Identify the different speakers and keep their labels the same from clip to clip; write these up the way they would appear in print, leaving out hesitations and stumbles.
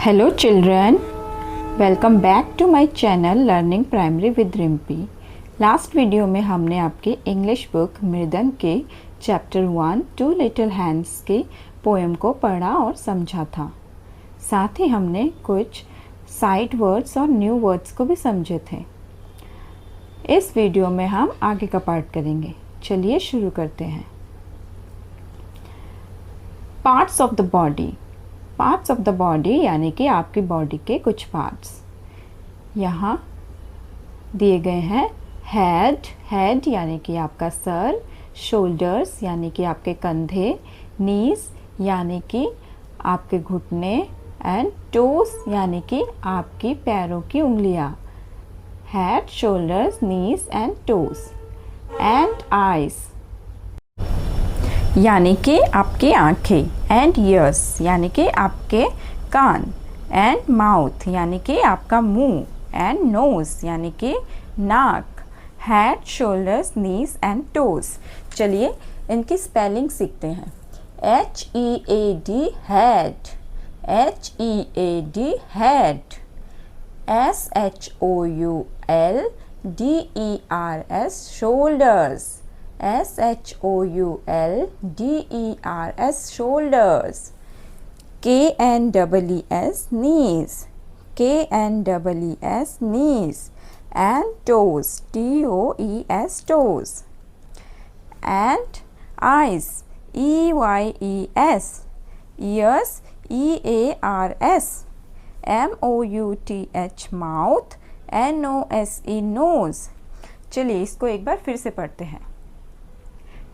Speaker 1: Hello children, welcome back to my channel Learning Primary with Rimpy. Last video में हमने आपके English book मृदंग के चैप्टर 1 टू लिटिल हैंड्स के पोएम को पढ़ा और समझा था। साथ ही हमने कुछ साइड वर्ड्स और न्यू वर्ड्स को भी समझे थे। इस वीडियो में हम आगे का पार्ट करेंगे। चलिए शुरू करते हैं। Parts of the body. Parts of the body यानी कि आपकी बॉडी के कुछ पार्ट्स यहाँ दिए गए हैं। हेड यानी कि आपका सर, शोल्डर्स यानी कि आपके कंधे, नीज यानी कि आपके घुटने, एंड टोस यानी कि आपकी पैरों की उंगलियाँ। Head, shoulders, knees and toes. And eyes यानी कि आपकी आँखें, एंड ईयर्स यानी कि आपके कान, एंड माउथ यानी कि आपका मुंह, एंड नोज यानी कि नाक। Head, shoulders, knees and toes. चलिए इनकी स्पेलिंग सीखते हैं। HEAD head, HEAD head. SHOULDERS shoulders, SHOULDERS shoulders। KNEES knees, KNEES knees। and toes, TOES toes। and eyes, EYES, ears, EARS। MOUTH mouth, NOSE nose। चलिए इसको एक बार फिर से पढ़ते हैं।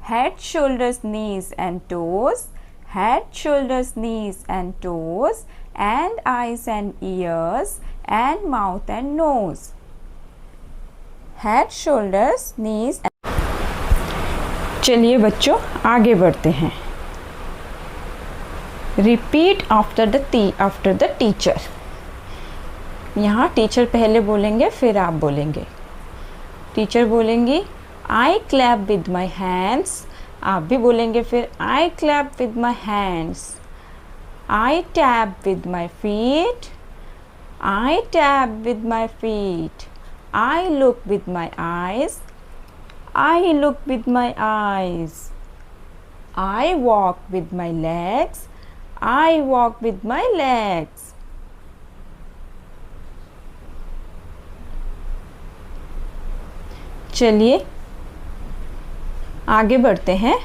Speaker 1: Head, shoulders, knees and toes, head, shoulders, knees and toes, and eyes and ears, and mouth and nose। Head, shoulders, knees and... चलिए बच्चों आगे बढ़ते हैं। Repeat after the teacher। यहाँ टीचर पहले बोलेंगे फिर आप बोलेंगे। टीचर बोलेंगी I clap with my hands, आप भी बोलेंगे फिर I clap with my hands। I tap with my feet, I tap with my feet। I look with my eyes, I look with my eyes। I walk with my legs, I walk with my legs। चलिए आगे बढ़ते हैं।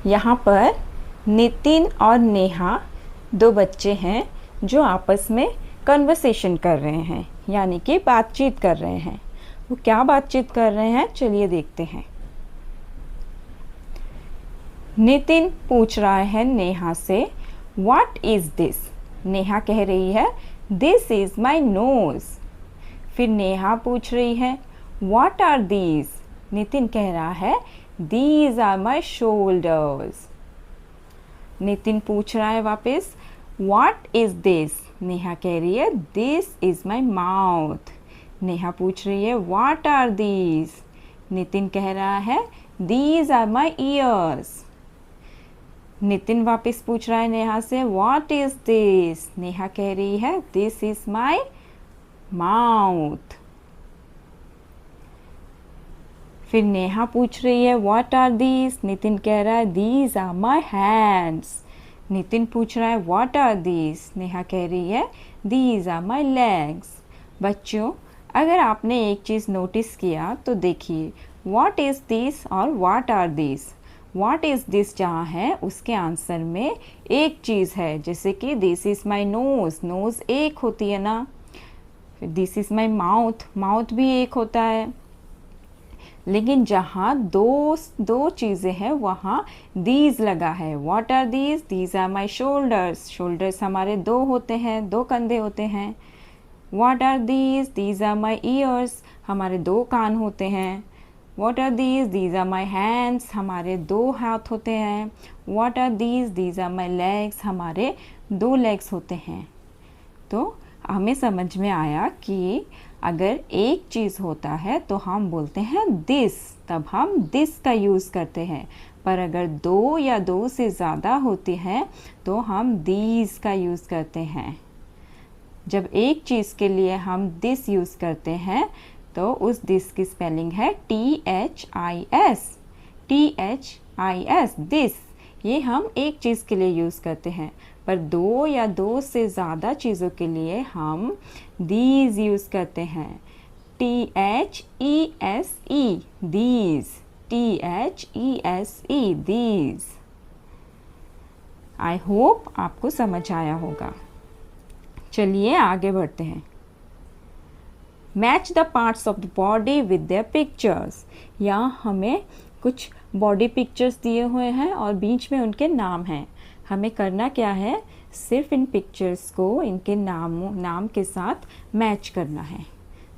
Speaker 1: यहाँ पर नितिन और नेहा दो बच्चे हैं जो आपस में कन्वर्सेशन कर रहे हैं, यानी कि बातचीत कर रहे हैं। वो क्या बातचीत कर रहे हैं चलिए देखते हैं। नितिन पूछ रहा है नेहा से व्हाट इज़ दिस। नेहा कह रही है दिस इज़ माई नोज़। फिर नेहा पूछ रही है व्हाट आर दीज। नितिन कह रहा है these are my shoulders. Nitin पूछ रहा है वापस व्हाट इज़ दिस। नेहा कह रही है this is my mouth. Neha पूछ रही है व्हाट आर दीज। नितिन कह रहा है these are my ears. Nitin वापस पूछ रहा है नेहा से व्हाट इज़ दिस। नेहा कह रही है दिस इज़ माई माउथ। फिर नेहा पूछ रही है व्हाट आर दीज। नितिन कह रहा है these are my hands. Nitin पूछ रहा है व्हाट आर दीज। नेहा कह रही है दीज आर माई लेग्स। बच्चों अगर आपने एक चीज़ नोटिस किया तो देखिए व्हाट इज़ दिस और what are this. What is this जहाँ है उसके आंसर में एक चीज़ है, जैसे कि this is my nose. Nose एक होती है ना। फिर this is my mouth, mouth भी एक होता है। लेकिन जहाँ दो चीज़ें हैं वहाँ दीज लगा है। What are these. These are my shoulders. Shoulders हमारे दो होते हैं, दो कंधे होते हैं। What are these. These are my ears. हमारे दो कान होते हैं। What are these. These are my hands. हमारे दो हाथ होते हैं। What are these. These are my legs. हमारे दो लेग्स होते हैं। तो हमें समझ में आया कि अगर एक चीज़ होता है तो हम बोलते हैं दिस, तब हम दिस का यूज़ करते हैं। पर अगर दो या दो से ज़्यादा होते हैं तो हम दीज का यूज़ करते हैं। जब एक चीज़ के लिए हम दिस यूज़ करते हैं तो उस दिस की स्पेलिंग है THIS, THIS, दिस। ये हम एक चीज़ के लिए यूज़ करते हैं, पर दो या दो से ज़्यादा चीज़ों के लिए हम these यूज़ करते हैं, THESE, these, THESE, these। I hope आपको समझ आया होगा। चलिए आगे बढ़ते हैं। Match the parts of the body with their pictures. यहाँ हमें कुछ बॉडी पिक्चर्स दिए हुए हैं और बीच में उनके नाम हैं। हमें करना क्या है, सिर्फ इन पिक्चर्स को इनके नाम के साथ मैच करना है।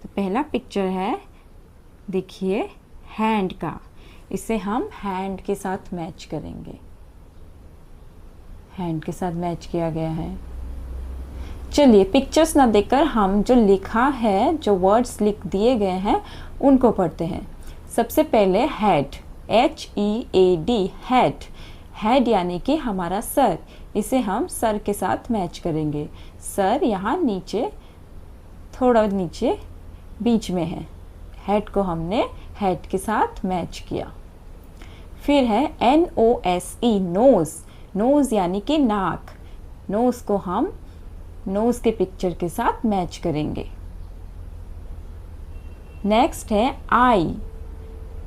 Speaker 1: तो पहला पिक्चर है, देखिए, हैंड का। इसे हम हैंड के साथ मैच करेंगे। हैंड के साथ मैच किया गया है। चलिए पिक्चर्स ना देखकर हम जो लिखा है, जो वर्ड्स लिख दिए गए हैं उनको पढ़ते हैं। सबसे पहले हेड, HEAD, हेड। हेड यानी कि हमारा सर, इसे हम सर के साथ मैच करेंगे। सर यहाँ नीचे, थोड़ा नीचे बीच में है। हेड को हमने हेड के साथ मैच किया। फिर है NOSE, नोज़। नोज़ यानी कि नाक। नोज़ को हम नोज़ के पिक्चर के साथ मैच करेंगे। नेक्स्ट है आई,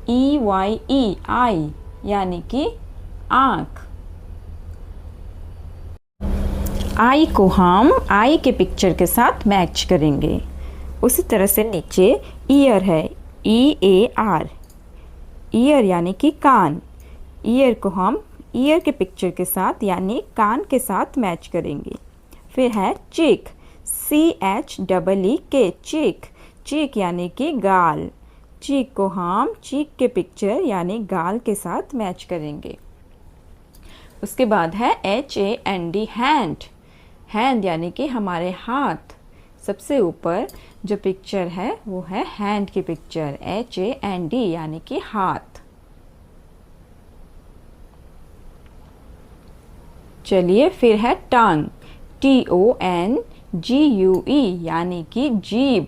Speaker 1: EYE, आई यानी कि आँख। आई को हम आई के पिक्चर के साथ मैच करेंगे। उसी तरह से नीचे ईयर है, EAR, ईयर यानी कि कान। ईयर को हम ईयर के पिक्चर के साथ यानी कान के साथ मैच करेंगे। फिर है चीक, CHEEK, चीक। चीक यानी कि गाल। चीक को हम चीक के पिक्चर यानी गाल के साथ मैच करेंगे। उसके बाद है HAND, हैंड। हैंड यानी कि हमारे हाथ। सबसे ऊपर जो पिक्चर है वो है हैंड की पिक्चर, HAND यानी कि हाथ। चलिए फिर है टंग, TONGUE यानी कि जीभ।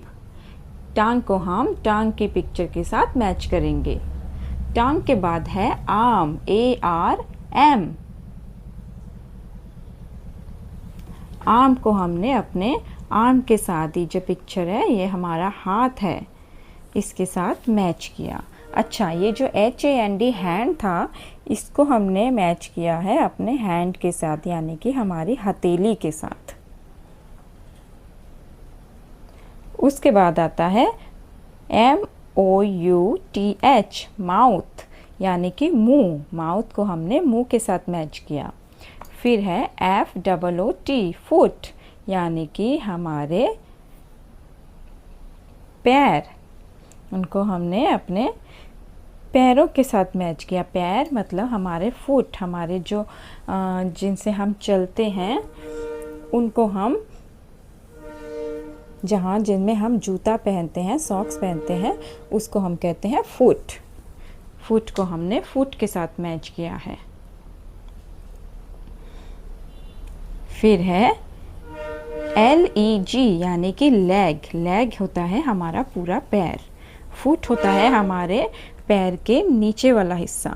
Speaker 1: टांग को हम टांग की पिक्चर के साथ मैच करेंगे। टांग के बाद है आर्म, ARM। आर्म को हमने अपने आर्म के साथ, ही जो पिक्चर है ये हमारा हाथ है, इसके साथ मैच किया। अच्छा, ये जो HAND हैंड था, इसको हमने मैच किया है अपने हैंड के साथ यानी कि हमारी हथेली के साथ। उसके बाद आता है MOUTH, माउथ यानी कि मुंह। माउथ को हमने मुंह के साथ मैच किया। फिर है FOOT, फुट यानी कि हमारे पैर। उनको हमने अपने पैरों के साथ मैच किया। पैर मतलब हमारे फुट, हमारे जो जिनसे हम चलते हैं, उनको हम जहाँ जिनमें हम जूता पहनते हैं, सॉक्स पहनते हैं, उसको हम कहते हैं फुट। फुट को हमने फुट के साथ मैच किया है। फिर है LEG यानी कि लेग। लेग होता है हमारा पूरा पैर। फुट होता है हमारे पैर के नीचे वाला हिस्सा।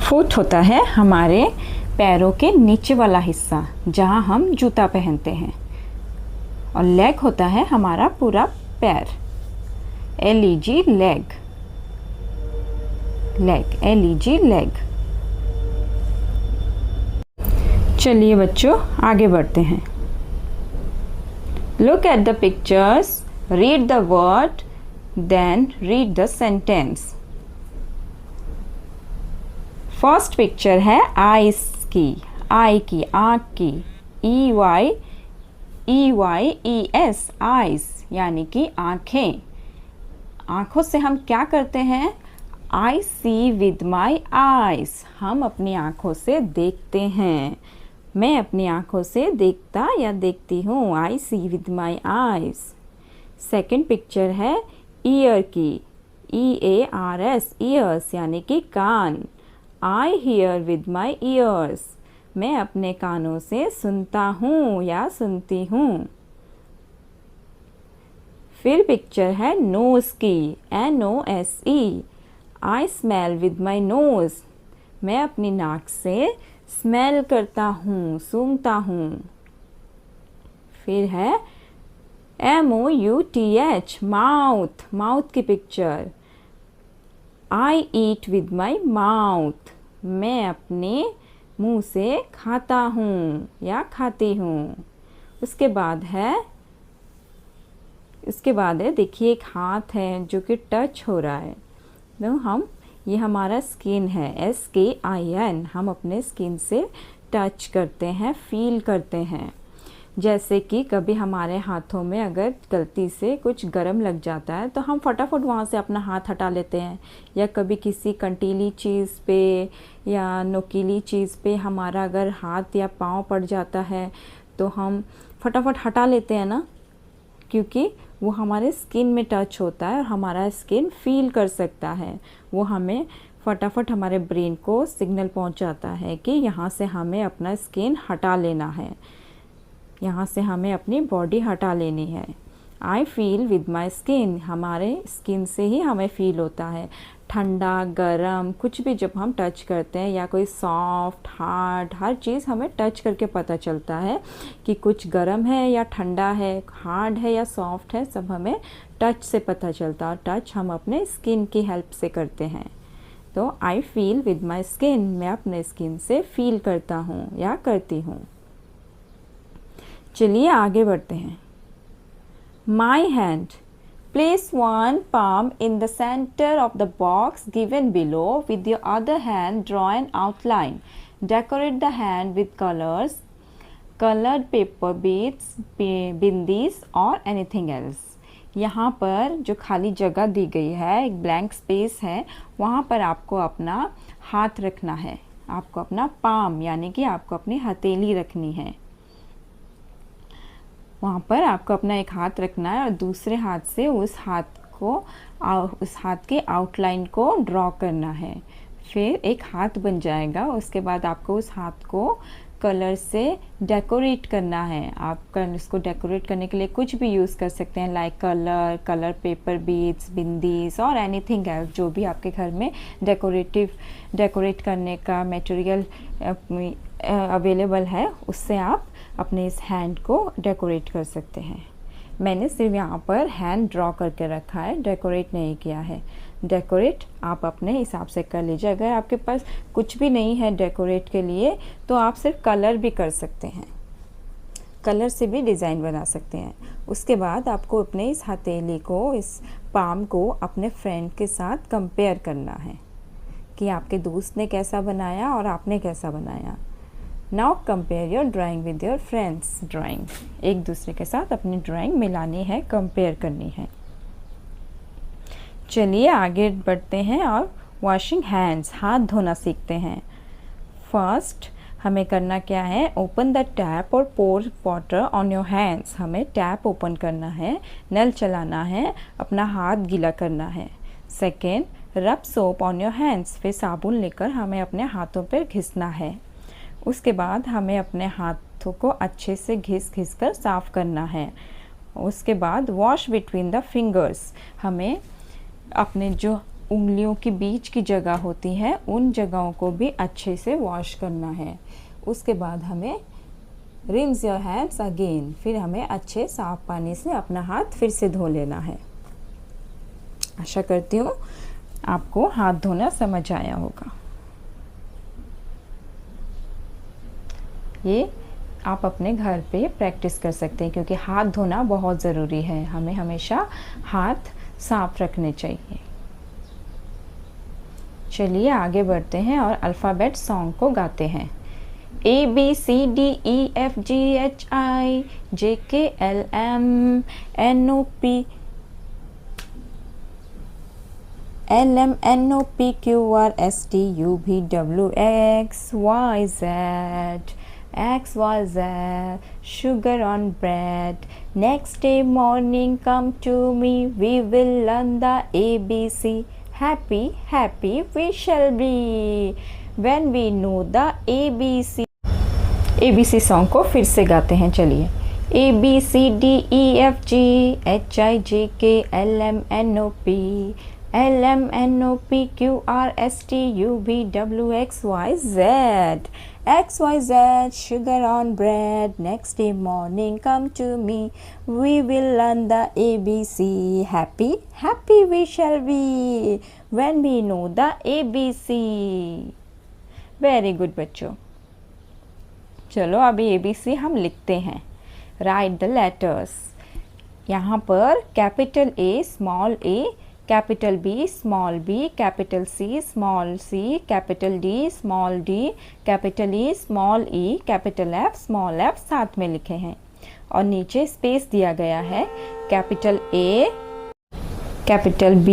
Speaker 1: फुट होता है हमारे पैरों के नीचे वाला हिस्सा जहां हम जूता पहनते हैं, और लेग होता है हमारा पूरा पैर। LEG, leg. Leg, LEG, leg. चलिए बच्चों आगे बढ़ते हैं। Look at the pictures, read the word, then read the sentence. First picture है eyes की, eye की, आँख की, EYES, eyes यानी कि आँखें। आँखों से हम क्या करते हैं? I see with my eyes, हम अपनी आँखों से देखते हैं। मैं अपनी आँखों से देखता या देखती हूँ। I see with my eyes. Second picture है ईयर की, EARS, ears यानी कि कान। I hear with my ears. मैं अपने कानों से सुनता हूँ या सुनती हूँ। फिर पिक्चर है नोज़ की, NOSE। I smell with my nose. मैं अपनी नाक से स्मेल करता हूँ, सूंघता हूँ। फिर है MOUTH, माउथ, माउथ की picture. I eat with my mouth. मैं अपने मुंह से खाता हूँ या खाती हूँ। उसके बाद है देखिए एक हाथ है जो कि टच हो रहा है। तो ये हमारा स्किन है, SKIN। हम अपने स्किन से टच करते हैं, फील करते हैं। जैसे कि कभी हमारे हाथों में अगर गलती से कुछ गरम लग जाता है तो हम फटाफट वहाँ से अपना हाथ हटा लेते हैं, या कभी किसी कंटीली चीज़ पे या नुकीली चीज़ पे हमारा अगर हाथ या पाँव पड़ जाता है तो हम फटाफट हटा लेते हैं ना, क्योंकि वो हमारे स्किन में टच होता है और हमारा स्किन फील कर सकता है। वो हमें फटाफट हमारे ब्रेन को सिग्नल पहुंचाता है कि यहाँ से हमें अपना स्किन हटा लेना है, यहाँ से हमें अपनी बॉडी हटा लेनी है। I feel with my skin, हमारे स्किन से ही हमें फील होता है। ठंडा गरम कुछ भी जब हम टच करते हैं, या कोई सॉफ्ट हार्ड, हर चीज़ हमें टच करके पता चलता है कि कुछ गरम है या ठंडा है, हार्ड है या सॉफ्ट है, सब हमें टच से पता चलता है। और टच हम अपने स्किन की हेल्प से करते हैं। तो I feel with my skin, मैं अपने स्किन से फील करता हूँ या करती हूँ। चलिए आगे बढ़ते हैं। My hand, place one palm in the center of the box given below. With your other hand, draw an outline. Decorate the hand with colors, colored paper beads, bindis or anything else. यहाँ पर जो खाली जगह दी गई है, एक blank space है, वहाँ पर आपको अपना हाथ रखना है। आपको अपना पाम यानी कि आपको अपनी हथेली रखनी है। वहाँ पर आपको अपना एक हाथ रखना है और दूसरे हाथ से उस हाथ के आउटलाइन को ड्रॉ करना है। फिर एक हाथ बन जाएगा। उसके बाद आपको उस हाथ को कलर से डेकोरेट करना है। आप इसको डेकोरेट करने के लिए कुछ भी यूज़ कर सकते हैं, like colour paper beads, bindis और एनीथिंग एल्स, जो भी आपके घर में डेकोरेट करने का मटेरियल अवेलेबल है, उससे आप अपने इस हैंड को डेकोरेट कर सकते हैं। मैंने सिर्फ यहाँ पर हैंड ड्रॉ करके रखा है, डेकोरेट नहीं किया है। डेकोरेट आप अपने हिसाब से कर लीजिए। अगर आपके पास कुछ भी नहीं है डेकोरेट के लिए तो आप सिर्फ कलर भी कर सकते हैं, कलर से भी डिज़ाइन बना सकते हैं। उसके बाद आपको अपने इस हथेली को, इस पाम को अपने फ्रेंड के साथ कंपेयर करना है कि आपके दोस्त ने कैसा बनाया और आपने कैसा बनाया। Now compare your drawing with your friends drawing. एक दूसरे के साथ अपनी ड्राइंग मिलानी है, कंपेयर करनी है। चलिए आगे बढ़ते हैं और वॉशिंग हैंड्स, हाथ धोना सीखते हैं। फर्स्ट हमें करना क्या है, ओपन द टैप और पोर वाटर ऑन योर हैंड्स। हमें टैप ओपन करना है, नल चलाना है, अपना हाथ गीला करना है। सेकेंड, रब सोप ऑन योर हैंड्स। फिर साबुन लेकर हमें अपने हाथों पर घिसना है। उसके बाद हमें अपने हाथों को अच्छे से घिस कर साफ़ करना है। उसके बाद वॉश बिटवीन द फिंगर्स। हमें अपने जो उंगलियों के बीच की जगह होती है उन जगहों को भी अच्छे से वॉश करना है। उसके बाद हमें रिंस योर हैंड्स अगेन। फिर हमें अच्छे साफ पानी से अपना हाथ फिर से धो लेना है। आशा करती हूँ आपको हाथ धोना समझ आया होगा। ये आप अपने घर पे प्रैक्टिस कर सकते हैं क्योंकि हाथ धोना बहुत ज़रूरी है। हमें हमेशा हाथ साफ रखने चाहिए। चलिए आगे बढ़ते हैं और अल्फ़ाबेट सॉन्ग को गाते हैं। ABCDEFGHIJKLM NOP LMNOPQRSTUVWXYZ XYZ, sugar on bread. Next day morning come to me, we will learn the ABC. Happy, happy we shall be when we know the ABC. ABC song को फिर से गाते हैं, चलिए। ABCDEFG HIJKLMNOP LMNOPQRSTUVWXYZ XYZ sugar on bread. Next day morning come to me. We will learn the ABC. Happy, happy we shall be when we know the ABC. Very good बच्चों। चलो अभी ABC हम लिखते हैं। Right the letters. यहाँ पर capital A small a, capital B small b, capital C small c, capital D small d, capital E small e, capital F small f साथ में लिखे हैं और नीचे स्पेस दिया गया है। कैपिटल A, कैपिटल B,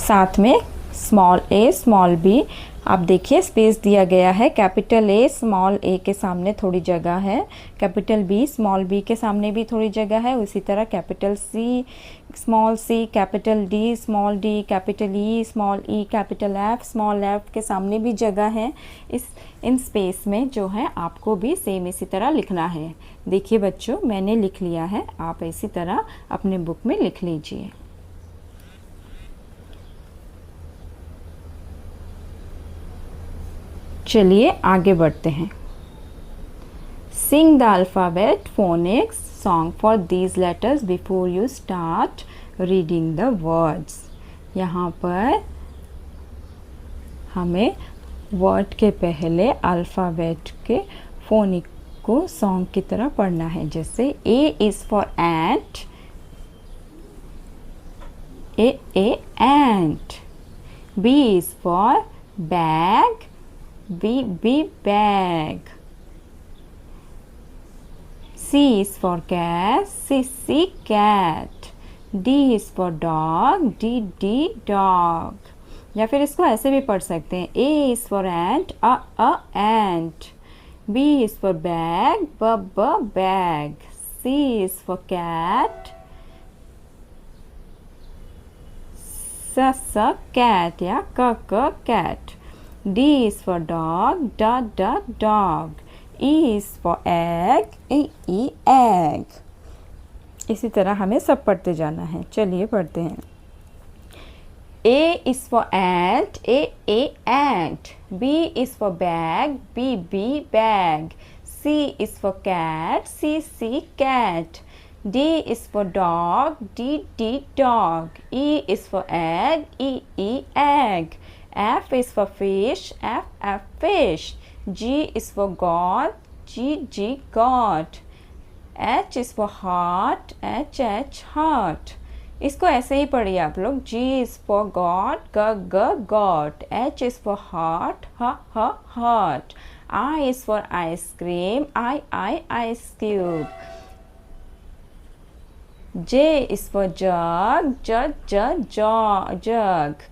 Speaker 1: साथ में स्मॉल a स्मॉल b। आप देखिए स्पेस दिया गया है। कैपिटल A स्मॉल a के सामने थोड़ी जगह है, कैपिटल B स्मॉल b के सामने भी थोड़ी जगह है। उसी तरह capital C small c, capital D small d, capital E small e, capital F small f के सामने भी जगह है। इन स्पेस में जो है आपको भी सेम इसी तरह लिखना है। देखिए बच्चों मैंने लिख लिया है, आप इसी तरह अपने बुक में लिख लीजिए। चलिए आगे बढ़ते हैं। Sing the alphabet phonics song for these letters before you start reading the words. यहाँ पर हमें वर्ड के पहले अल्फ़ाबेट के फोनिक को सॉन्ग की तरह पढ़ना है। जैसे A is for ant, A ant. B is for bag, B bag. C is for cat, C cat. D is for dog, D dog. या फिर इसको ऐसे भी पढ़ सकते हैं। A is for ant, A ant. B is for bag, B bag. C is for cat, S cat या K cat. D is for dog, D dog. E is for egg, E egg. इसी तरह हमें सब पढ़ते जाना है। चलिए पढ़ते हैं। A is for ant, A ant. B is for bag, B bag. C is for cat, C cat. D is for dog, D dog. E is for egg, E egg. F is for fish, F fish. G is for God, G God. H is for heart, H heart. इसको ऐसे ही पढ़िए आप लोग। G is for God, G God. H is for heart, H heart. I is for ice cream, I ice cube. J is for jug, jug.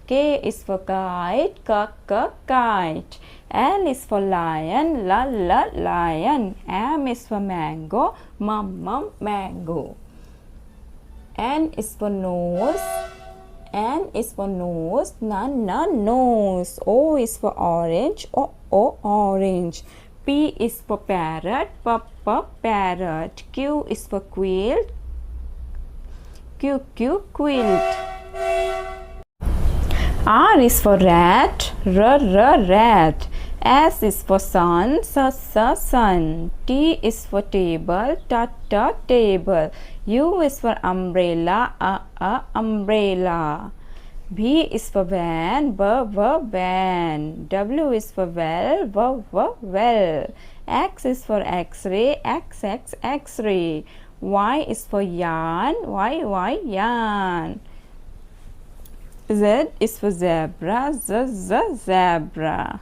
Speaker 1: K is for kite, kite. L is for lion, lion. M is for mango, mango. N is for nose, nose. O is for orange, orange. P is for parrot, parrot. Q is for quilt, quilt. R is for rat, rat. S is for sun, sun. T is for table, table. U is for umbrella, umbrella. V is for van, van. W is for well, well. X is for x-ray, x-ray. Y is for yarn, y yarn. Z is for zebra, zebra.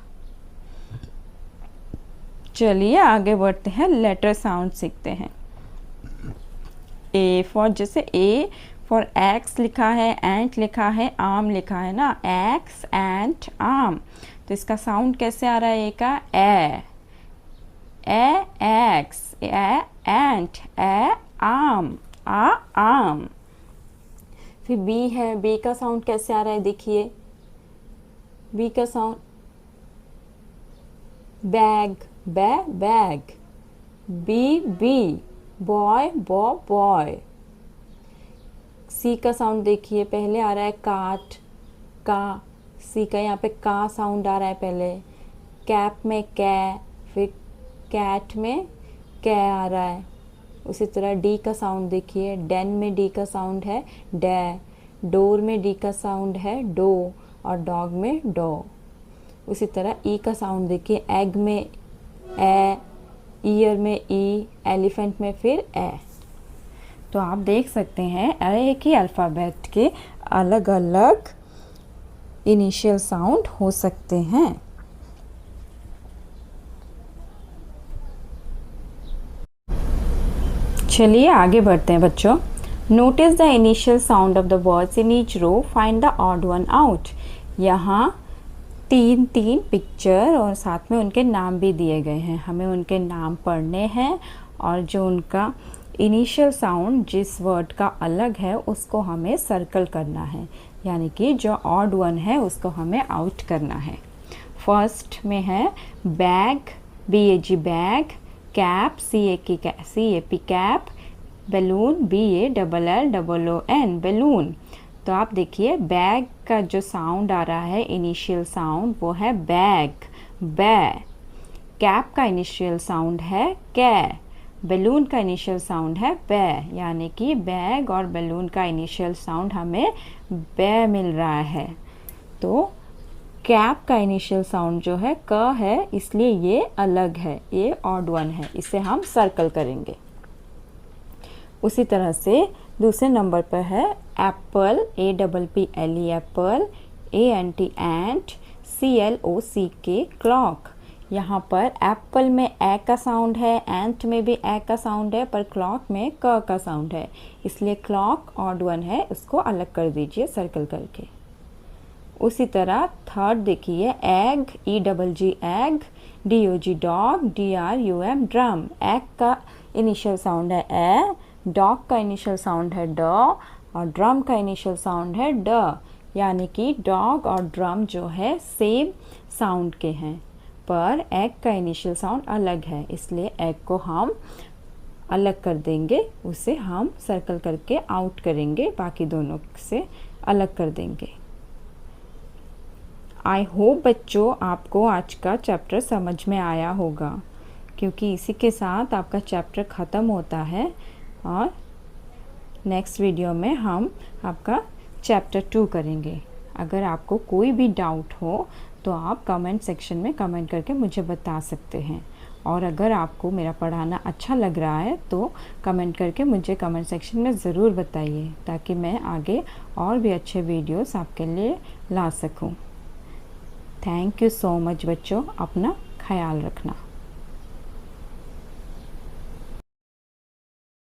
Speaker 1: चलिए आगे बढ़ते हैं, letter sound सीखते हैं। A for, जैसे A for X लिखा है, एंट लिखा है, आम लिखा है ना, X एंट आम। तो इसका साउंड कैसे आ रहा है? A का X, एंट, आम, आम। फिर B है, B का साउंड कैसे आ रहा है? देखिए B का sound bag, bag, B boy boy. C का साउंड देखिए, पहले आ रहा है काट का, सी का यहाँ पे का साउंड आ रहा है पहले। कैप में कै, फिर कैट में कै आ रहा है। उसी तरह डी का साउंड देखिए, डेन में डी का साउंड है डै, डोर में डी का साउंड है डो, और डॉग में डॉ। उसी तरह ई का साउंड देखिए, एग में ए, ईयर में ई, एलिफेंट में फिर ए। तो आप देख सकते हैं एक ही अल्फ़ाबेट के अलग अलग इनिशियल साउंड हो सकते हैं। चलिए आगे बढ़ते हैं बच्चों। Notice the initial sound of the words in each row, find the odd one out. यहाँ तीन पिक्चर और साथ में उनके नाम भी दिए गए हैं। हमें उनके नाम पढ़ने हैं और जो उनका इनिशियल साउंड जिस वर्ड का अलग है उसको हमें सर्कल करना है, यानी कि जो ऑड वन है उसको हमें आउट करना है। फर्स्ट में है bag, BAG bag, cap, CAP cap, balloon, BALLOON balloon. तो आप देखिए बैग का जो साउंड आ रहा है इनिशियल साउंड वो है बैग, बै। कैप का इनिशियल साउंड है कै, बैलून का इनिशियल साउंड है बै, यानी कि बैग और बैलून का इनिशियल साउंड हमें बै मिल रहा है। तो कैप का इनिशियल साउंड जो है क है, इसलिए ये अलग है, ये ऑड वन है, इसे हम सर्कल करेंगे। उसी तरह से दूसरे नंबर पर है एप्पल, APPLE एप्पल, ANT एंट, CLOCK क्लॉक। यहाँ पर एप्पल में ए का साउंड है, एंट में भी ए का साउंड है, पर क्लॉक में क का साउंड है, इसलिए क्लॉक ऑड वन है, उसको अलग कर दीजिए सर्कल करके। उसी तरह थर्ड देखिए egg, EGG egg, DOG dog, DRUM drum. Egg का इनिशियल साउंड है ए, डॉग का इनिशियल साउंड है ड, और ड्रम का इनिशियल साउंड है ड, यानी कि डॉग और ड्रम जो है सेम साउंड के हैं, पर एग का इनिशियल साउंड अलग है, इसलिए एग को हम अलग कर देंगे, उसे हम सर्कल करके आउट करेंगे, बाकी दोनों से अलग कर देंगे। आई होप बच्चों आपको आज का चैप्टर समझ में आया होगा, क्योंकि इसी के साथ आपका चैप्टर ख़त्म होता है और नेक्स्ट वीडियो में हम आपका चैप्टर 2 करेंगे। अगर आपको कोई भी डाउट हो तो आप कमेंट सेक्शन में कमेंट करके मुझे बता सकते हैं, और अगर आपको मेरा पढ़ाना अच्छा लग रहा है तो कमेंट करके मुझे कमेंट सेक्शन में ज़रूर बताइए, ताकि मैं आगे और भी अच्छे वीडियोस आपके लिए ला सकूं। थैंक यू सो मच बच्चों, अपना ख्याल रखना।